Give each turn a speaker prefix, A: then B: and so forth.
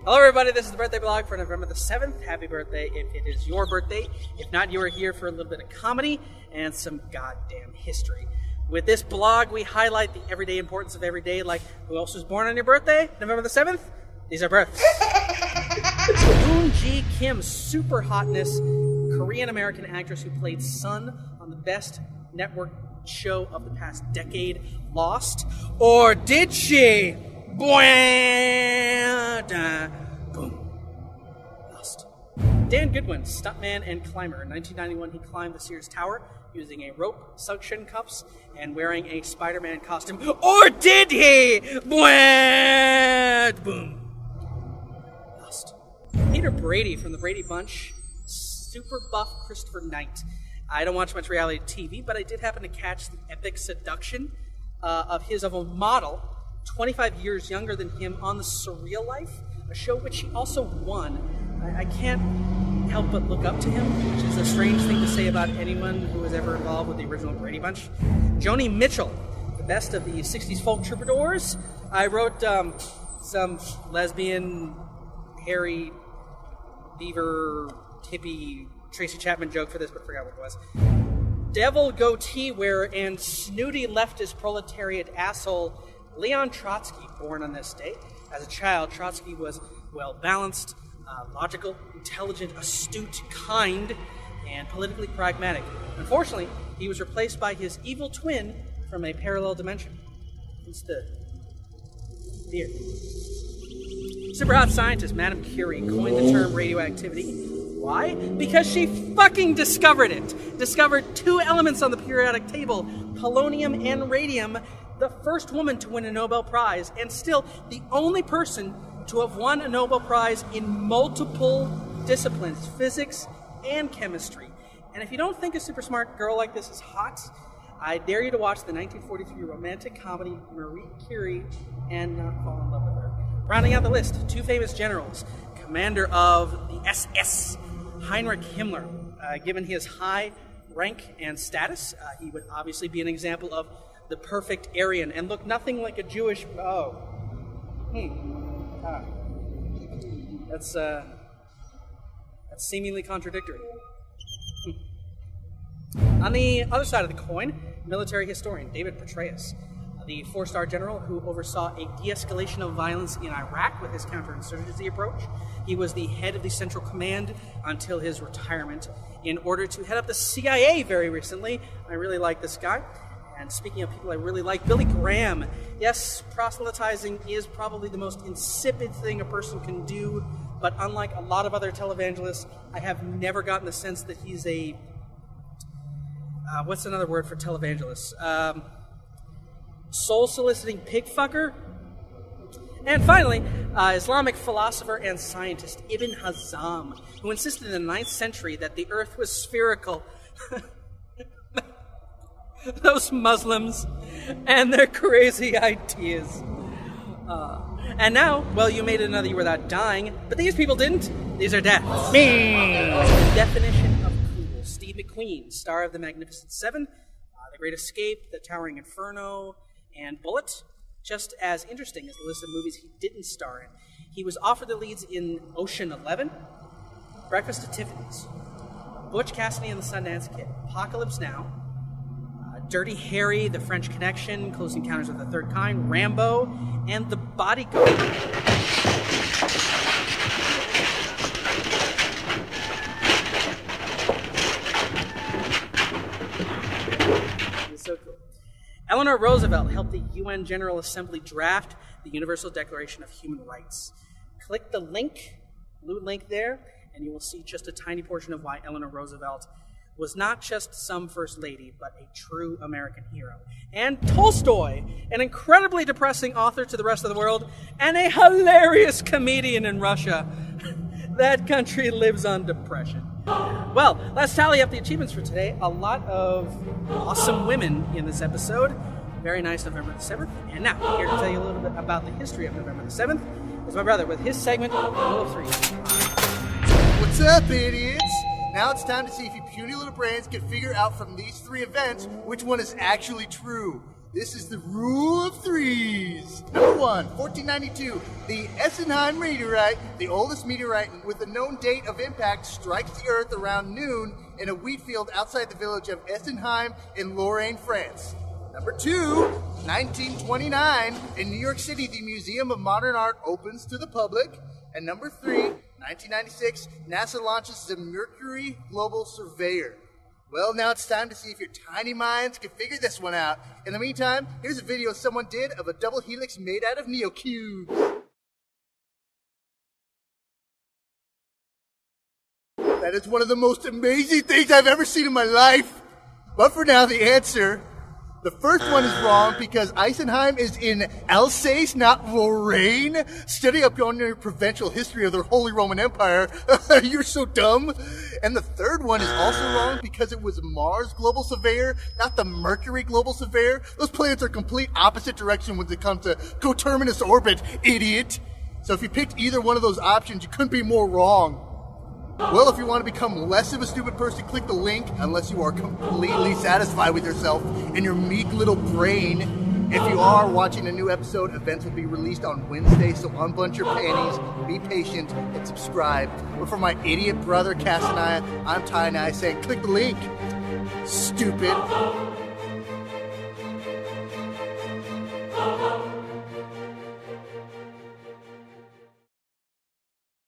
A: Hello everybody, this is the birthday blog for November the 7th. Happy birthday if it is your birthday. If not, you are here for a little bit of comedy and some goddamn history. With this blog, we highlight the everyday importance of every day, like who else was born on your birthday, November the 7th? These are births. Yoon Ji Kim, super hotness, Korean-American actress who played Sun on the best network show of the past decade, Lost. Or did she? Boom. Lost. Dan Goodwin, stuntman and climber. In 1991, he climbed the Sears Tower using a rope, suction cups, and wearing a Spider-Man costume. Or did he? Boom. Lost. Peter Brady from the Brady Bunch, super buff Christopher Knight. I don't watch much reality TV, but I did happen to catch the epic seduction of a model 25 years younger than him on The Surreal Life, a show which he also won. I can't help but look up to him, which is a strange thing to say about anyone who was ever involved with the original Brady Bunch. Joni Mitchell, the best of the 60s folk troubadours. I wrote some lesbian, hairy, beaver, hippie, Tracy Chapman joke for this, but forgot what it was. Devil goatee wearer and snooty leftist proletariat asshole Leon Trotsky, born on this day. As a child, Trotsky was well-balanced, logical, intelligent, astute, kind, and politically pragmatic. Unfortunately, he was replaced by his evil twin from a parallel dimension. It's the beard. Super hot scientist Madame Curie coined the term radioactivity. Why? Because she fucking discovered it. Discovered two elements on the periodic table, polonium and radium, the first woman to win a Nobel Prize, and still the only person to have won a Nobel Prize in multiple disciplines, physics and chemistry. And if you don't think a super smart girl like this is hot, I dare you to watch the 1943 romantic comedy Marie Curie and not fall in love with her. Rounding out the list, two famous generals, commander of the SS, Heinrich Himmler. Given his high rank and status, he would obviously be an example of the perfect Aryan and look nothing like a Jewish... That's seemingly contradictory. On the other side of the coin, military historian David Petraeus, the four-star general who oversaw a de-escalation of violence in Iraq with his counterinsurgency approach. He was the head of the Central Command until his retirement in order to head up the CIA very recently. I really like this guy. And speaking of people I really like, Billy Graham. Yes, proselytizing is probably the most insipid thing a person can do, but unlike a lot of other televangelists, I have never gotten the sense that he's a... what's another word for televangelists? Soul-soliciting pig fucker? And finally, Islamic philosopher and scientist Ibn Hazm, who insisted in the 9th century that the earth was spherical. Those Muslims and their crazy ideas. And now, well, you made it another year without dying, but these people didn't. These are deaths. Me. Definition of cool. Steve McQueen, star of The Magnificent Seven, The Great Escape, The Towering Inferno, and Bullet. Just as interesting as the list of movies he didn't star in. He was offered the leads in Ocean 11, Breakfast at Tiffany's, Butch Cassidy and the Sundance Kid, Apocalypse Now, Dirty Harry, The French Connection, Close Encounters of the Third Kind, Rambo, and The Bodyguard. It's so cool. Eleanor Roosevelt helped the UN General Assembly draft the Universal Declaration of Human Rights. Click the link, blue link there, and you will see just a tiny portion of why Eleanor Roosevelt was not just some first lady, but a true American hero. And Tolstoy, an incredibly depressing author to the rest of the world, and a hilarious comedian in Russia. That country lives on depression. Well, let's tally up the achievements for today. A lot of awesome women in this episode. Very nice November the 7th. And now, here to tell you a little bit about the history of November the 7th is my brother with his segment, Rule of Three.
B: What's up, idiots? Now it's time to see if you puny little brains can figure out from these three events which one is actually true. This is the rule of threes. Number 1, 1492. The Essenheim meteorite, the oldest meteorite with a known date of impact, strikes the Earth around noon in a wheat field outside the village of Essenheim in Lorraine, France. Number 2, 1929. In New York City, the Museum of Modern Art opens to the public. And number 3, 1996, NASA launches the Mercury Global Surveyor. Well, now it's time to see if your tiny minds can figure this one out. In the meantime, here's a video someone did of a double helix made out of neocubes. That is one of the most amazing things I've ever seen in my life. But for now, the answer. The first one is wrong because Eisenheim is in Alsace, not Lorraine. Study up on your provincial history of the Holy Roman Empire. You're so dumb. And the third one is also wrong because it was Mars Global Surveyor, not the Mercury Global Surveyor. Those planets are complete opposite direction when it comes to coterminous orbit, idiot. So if you picked either one of those options, you couldn't be more wrong. Well, if you want to become less of a stupid person, click the link, unless you are completely satisfied with yourself and your meek little brain. If you are watching a new episode, events will be released on Wednesday, so unbunch your panties, be patient, and subscribe. But for my idiot brother, CassAnaya, I'm CassAnaya saying click the link, stupid.